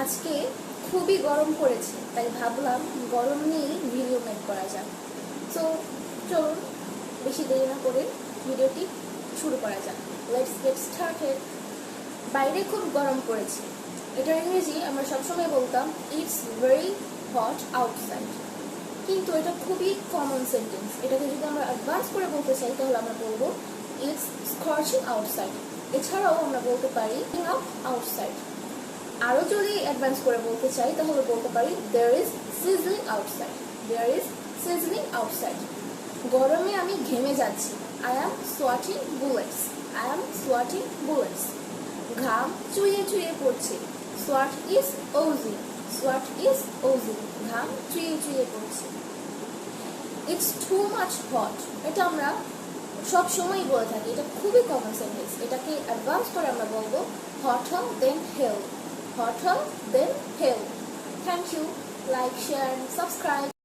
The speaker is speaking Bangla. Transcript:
আজকে খুবই গরম পড়েছে, তাই ভাবলাম গরম নিয়েই ভিডিও মেক করা যাক। তো চলুন বেশি দেরি না করে ভিডিওটি শুরু করা যাক। Let's get started. বাইরে খুব গরম পড়েছে, এটার ইংরেজি আমরা সবসময় বলতাম ইটস ভেরি হট আউটসাইড, কিন্তু এটা খুবই কমন সেন্টেন্স। এটাকে যদি আমরা অ্যাডভান্স করে বলতে চাই তাহলে আমরা বলবো ইটস স্কর্চিং আউটসাইড। এছাড়াও আমরা বলতে পারি আপ আউটসাইড। আরও যদি অ্যাডভান্স করে বলতে চাই তাহলে বলতে পারি there is sizzling outside. There is sizzling outside. গরমে আমি ঘেমে যাচ্ছি, I am sweating bullets. I am sweating bullets. ঘাম চুইয়ে চুইয়ে পড়ছে, sweat is oozing. Sweat is oozing. ঘাম চুইয়ে চুইয়ে পড়ছে। ইটস টু মাচ হট, এটা আমরা সব সময় বলে থাকি, এটা খুবই কমন সেন্টেন্স। এটাকে অ্যাডভান্স করে আমরা বলবো hotter than hell. Hotter than hell. Thank you. Like, share and subscribe.